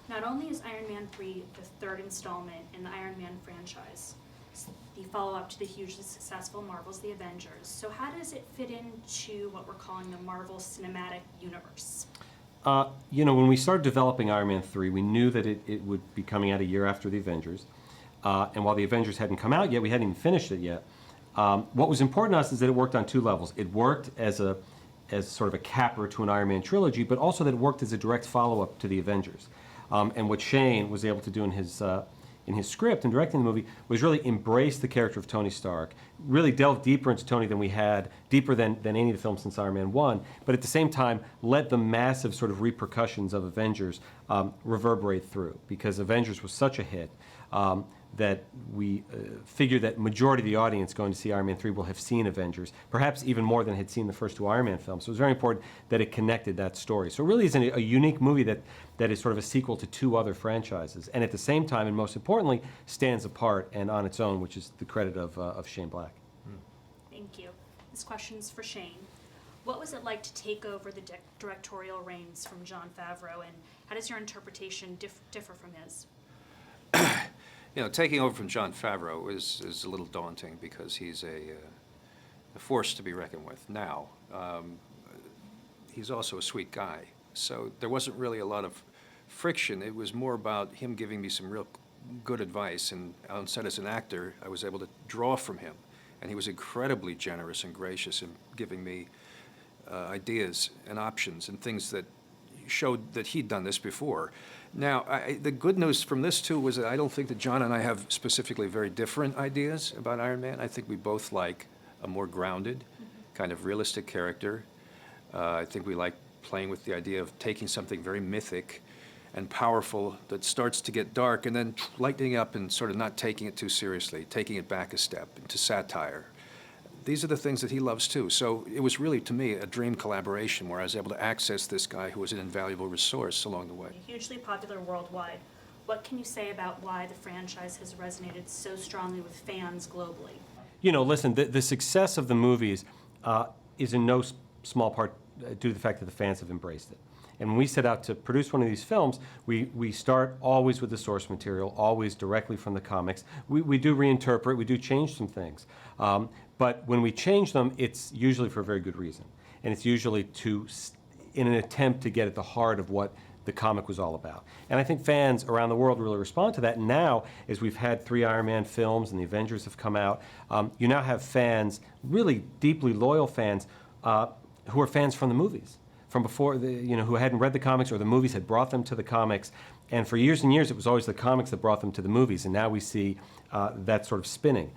Not only is Iron Man 3 the third installment in the Iron Man franchise, it's the follow-up to the hugely successful Marvel's The Avengers, so how does it fit into what we're calling the Marvel Cinematic Universe? When we started developing Iron Man 3, we knew that it would be coming out a year after the Avengers. And while the Avengers hadn't come out yet, we hadn't even finished it yet. What was important to us is that it worked on two levels. It worked as sort of a capper to an Iron Man trilogy, but also that it worked as a direct follow-up to the Avengers. And what Shane was able to do in his script and directing the movie was really embrace the character of Tony Stark, really delve deeper into Tony than we had, deeper than any of the films since Iron Man 1, but at the same time let the massive sort of repercussions of Avengers reverberate through, because Avengers was such a hit that we figure that majority of the audience going to see Iron Man 3 will have seen Avengers, perhaps even more than had seen the first two Iron Man films. So it was very important that it connected that story. So it really is a unique movie that is sort of a sequel to two other franchises, and at the same time, and most importantly, stands apart and on its own, which is the credit of Shane Black. Thank you. This question's for Shane. What was it like to take over the directorial reins from Jon Favreau, and how does your interpretation differ from his? Taking over from Jon Favreau is a little daunting because he's a force to be reckoned with now. He's also a sweet guy, so there wasn't really a lot of friction. It was more about him giving me some real good advice, and on set as an actor, I was able to draw from him, and he was incredibly generous and gracious in giving me ideas and options and things that showed that he'd done this before. Now, the good news from this, too, was that I don't think that John and I have specifically very different ideas about Iron Man. I think we both like a more grounded, kind of realistic character. I think we like playing with the idea of taking something very mythic and powerful that starts to get dark and then lightening up and sort of not taking it too seriously, taking it back a step into satire. These are the things that he loves, too. So it was really, to me, a dream collaboration where I was able to access this guy who was an invaluable resource along the way. Hugely popular worldwide. What can you say about why the franchise has resonated so strongly with fans globally? Listen, the success of the movies is in no small part due to the fact that the fans have embraced it. And when we set out to produce one of these films, we start always with the source material, always directly from the comics. We do reinterpret, we do change some things. But when we change them, it's usually for a very good reason. And it's usually in an attempt to get at the heart of what the comic was all about. And I think fans around the world really respond to that. And now, as we've had 3 Iron Man films and the Avengers have come out, you now have fans, really deeply loyal fans, who are fans from the movies, from before, who hadn't read the comics, or the movies had brought them to the comics. And for years and years, it was always the comics that brought them to the movies. And now we see that sort of spinning.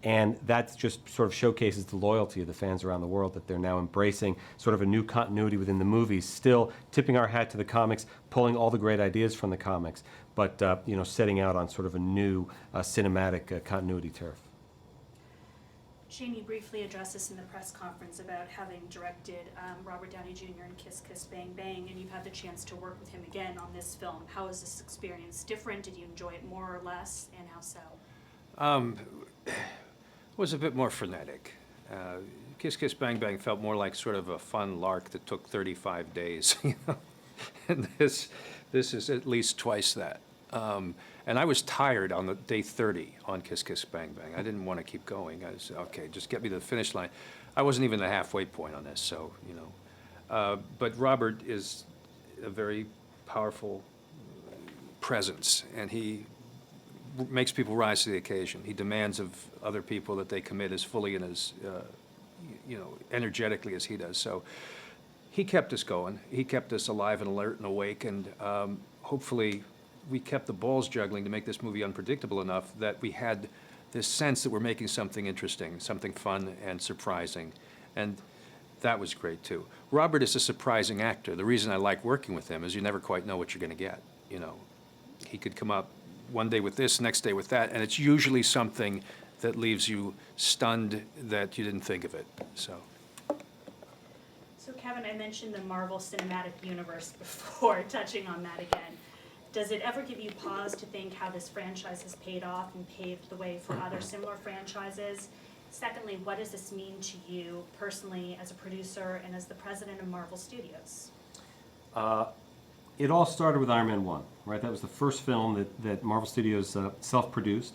And that just sort of showcases the loyalty of the fans around the world, that they're now embracing sort of a new continuity within the movies, still tipping our hat to the comics, pulling all the great ideas from the comics, but setting out on sort of a new cinematic continuity turf. Shane, you briefly addressed this in the press conference about having directed Robert Downey Jr. in Kiss Kiss Bang Bang, and you've had the chance to work with him again on this film. How was this experience different? Did you enjoy it more or less, and how so? It was a bit more frenetic. Kiss Kiss Bang Bang felt more like sort of a fun lark that took 35 days, and this is at least twice that. And I was tired on the day 30 on Kiss Kiss Bang Bang. I didn't want to keep going. I said, okay, just get me to the finish line. I wasn't even the halfway point on this, so, But Robert is a very powerful presence, and he makes people rise to the occasion. He demands of other people that they commit as fully and as, energetically as he does. So he kept us going. He kept us alive and alert and awake, and hopefully we kept the balls juggling to make this movie unpredictable enough that we had this sense that we're making something interesting, something fun and surprising. And that was great, too. Robert is a surprising actor. The reason I like working with him is you never quite know what you're going to get. He could come up one day with this, next day with that, and it's usually something that leaves you stunned that you didn't think of it. So Kevin, I mentioned the Marvel Cinematic Universe before, touching on that again. Does it ever give you pause to think how this franchise has paid off and paved the way for other similar franchises? Secondly, what does this mean to you personally as a producer and as the president of Marvel Studios? It all started with Iron Man 1. right? That was the first film that Marvel Studios self-produced.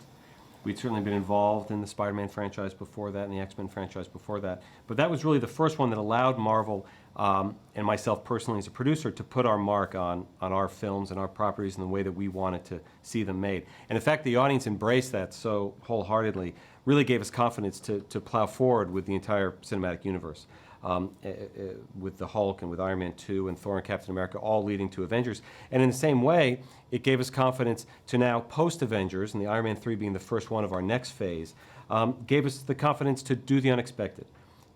We'd certainly been involved in the Spider-Man franchise before that and the X-Men franchise before that. But that was really the first one that allowed Marvel and myself personally as a producer to put our mark on our films and our properties in the way that we wanted to see them made. And in fact, the audience embraced that so wholeheartedly, really gave us confidence to plow forward with the entire cinematic universe. With the Hulk and with Iron Man 2 and Thor and Captain America, all leading to Avengers. And in the same way, it gave us confidence to now post-Avengers, and the Iron Man 3 being the first one of our next phase, gave us the confidence to do the unexpected,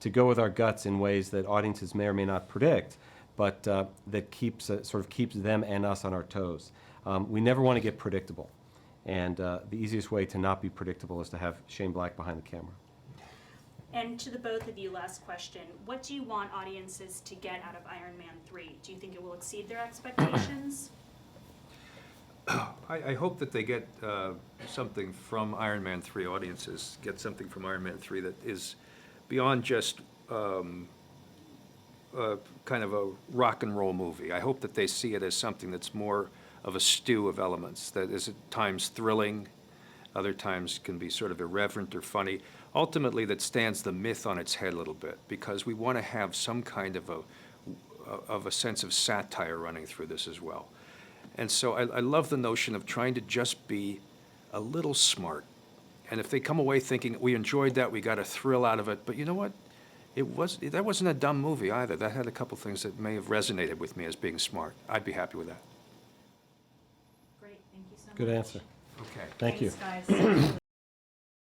to go with our guts in ways that audiences may or may not predict, but that sort of keeps them and us on our toes. We never want to get predictable, and the easiest way to not be predictable is to have Shane Black behind the camera. And to the both of you, last question. What do you want audiences to get out of Iron Man 3? Do you think it will exceed their expectations? I hope that they get something from Iron Man 3, audiences get something from Iron Man 3 that is beyond just kind of a rock and roll movie. I hope that they see it as something that's more of a stew of elements, that is at times thrilling, other times can be sort of irreverent or funny. Ultimately, that stands the myth on its head a little bit, because we want to have some kind of a sense of satire running through this as well. And so I love the notion of trying to just be a little smart. And if they come away thinking, we enjoyed that, we got a thrill out of it, but you know what? That wasn't a dumb movie either. That had a couple things that may have resonated with me as being smart. I'd be happy with that. Great, thank you so much. Good answer. Okay. Thank you. Thanks, guys.